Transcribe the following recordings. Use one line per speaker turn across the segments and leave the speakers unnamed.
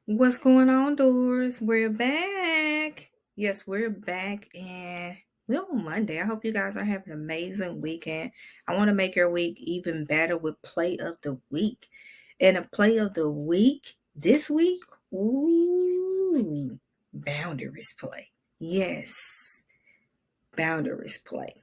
What's going on, Doors? We're back. Yes, we're back, and we're on Monday. I hope you guys are having an amazing weekend. I want to make your week even better with play of the week. And a play of the week this week, ooh, boundaries play. Yes, boundaries play.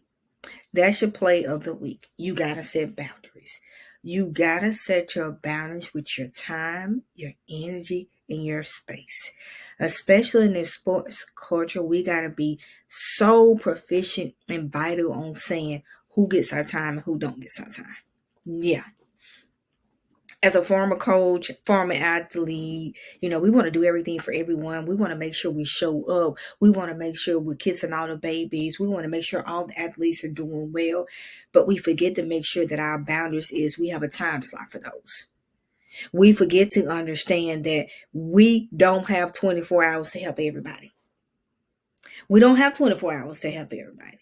That's your play of the week. You got to set boundaries. You got to set your boundaries with your time, your energy, and your space. Especially in this sports culture, we got to be so proficient and vital on saying who gets our time and who don't get our time. Yeah, as a former coach, former athlete, we want to do everything for everyone. We want to make sure we show up. We want to make sure we're kissing all the babies. We want to make sure all the athletes are doing well. But we forget to make sure that our boundaries is we have a time slot for those. We forget to understand that we don't have 24 hours to help everybody. We don't have 24 hours to help everybody.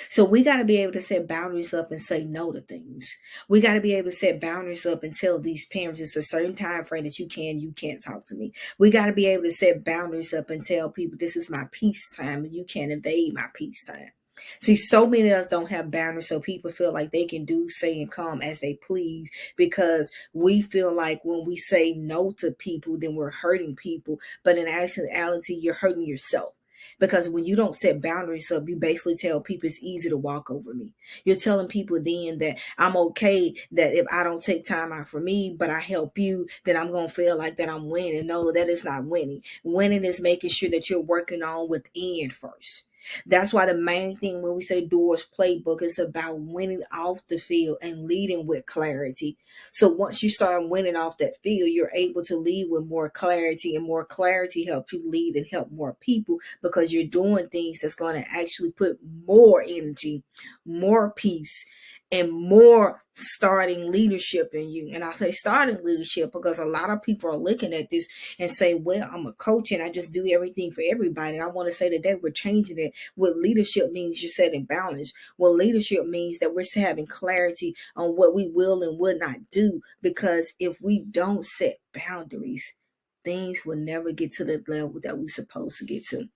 So we got to be able to set boundaries up and say no to things. We got to be able to set boundaries up and tell these parents it's a certain time frame that you can't talk to me. We got to be able to set boundaries up and tell people this is my peace time and you can't invade my peace time. See, so many of us don't have boundaries, so people feel like they can do, say, and come as they please because we feel like when we say no to people, then we're hurting people. But in actuality, you're hurting yourself. Because when you don't set boundaries up, you basically tell people it's easy to walk over me. You're telling people then that I'm okay, that if I don't take time out for me, but I help you, then I'm going to feel like that I'm winning. No, that is not winning. Winning is making sure that you're working on within first. That's why the main thing when we say Doors playbook is about winning off the field and leading with clarity. So once you start winning off that field, you're able to lead with more clarity, and more clarity helps you lead and help more people because you're doing things that's going to actually put more energy, more peace, and more starting leadership in you. And I say starting leadership because a lot of people are looking at this and say, well, I'm a coach and I just do everything for everybody. And I want to say today we're changing it. What leadership means, you're setting boundaries. What leadership means that we're having clarity on what we will and will not do. Because if we don't set boundaries, things will never get to the level that we're supposed to get to.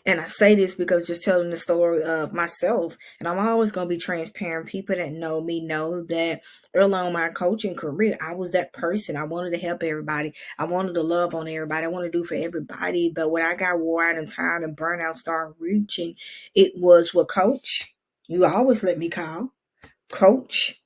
And I say this because just telling the story of myself, and I'm always going to be transparent. People that know me know that early on in my coaching career, I was that person. I wanted to help everybody. I wanted to love on everybody. I wanted to do for everybody. But when I got wore out and tired and burnout started reaching, it was, well, coach, you always let me call. Coach,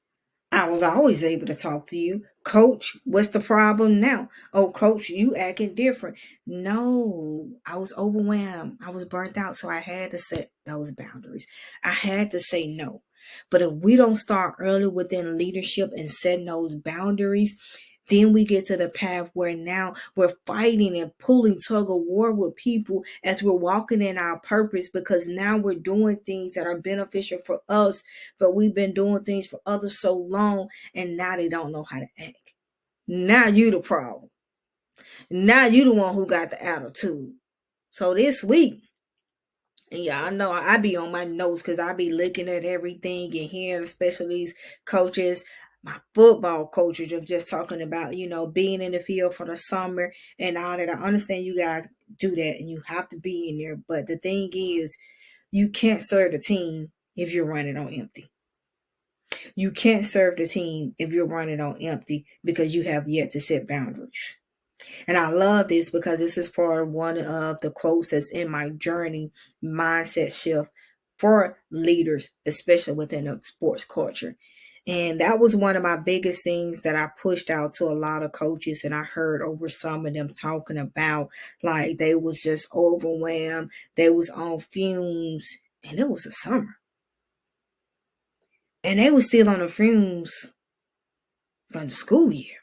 I was always able to talk to you. Coach, what's the problem now? Oh, coach, you acting different. No, I was overwhelmed. I was burnt out. So I had to set those boundaries. I had to say no. But if we don't start early within leadership and setting those boundaries, then we get to the path where now we're fighting and pulling tug of war with people as we're walking in our purpose, because now we're doing things that are beneficial for us, but we've been doing things for others so long, and now they don't know how to act. Now you the problem. Now you the one who got the attitude. So this week, and yeah, I know I be on my notes because I be looking at everything and hearing, especially these coaches, my football coaches of just talking about, being in the field for the summer and all that. I understand you guys do that and you have to be in there. But the thing is, you can't serve the team if you're running on empty. You can't serve the team if you're running on empty because you have yet to set boundaries. And I love this because this is for one of the quotes that's in my journey mindset shift for leaders, especially within the sports culture. And that was one of my biggest things that I pushed out to a lot of coaches. And I heard over some of them talking about like they was just overwhelmed. They was on fumes. And it was the summer. And they was still on the fumes from the school year,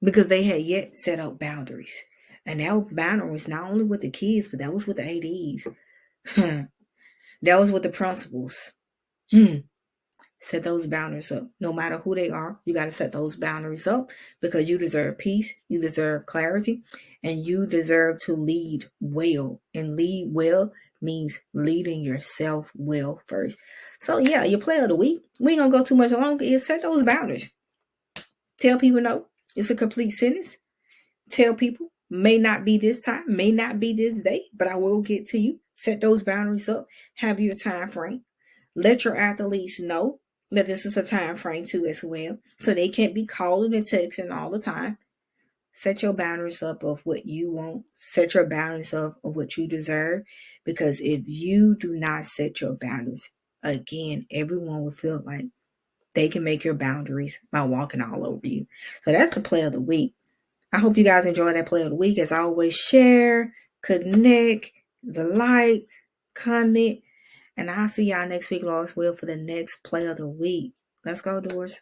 because they had yet set up boundaries. And that boundary was not only with the kids, but that was with the ADs. That was with the principals. Set those boundaries up. No matter who they are, you got to set those boundaries up because you deserve peace, you deserve clarity, and you deserve to lead well. And lead well means leading yourself well first. So yeah, your play of the week, we ain't going to go too much longer, is set those boundaries. Tell people no. It's a complete sentence. Tell people, may not be this time, may not be this day, but I will get to you. Set those boundaries up. Have your time frame. Let your athletes know that this is a time frame too as well. So they can't be calling and texting all the time. Set your boundaries up of what you want. Set your boundaries up of what you deserve. Because if you do not set your boundaries, again, everyone will feel like they can make your boundaries by walking all over you. So that's the play of the week. I hope you guys enjoy that play of the week. As always, share, connect, like, comment, and I'll see y'all next week, Lord's will, for the next play of the week. Let's go, Doors.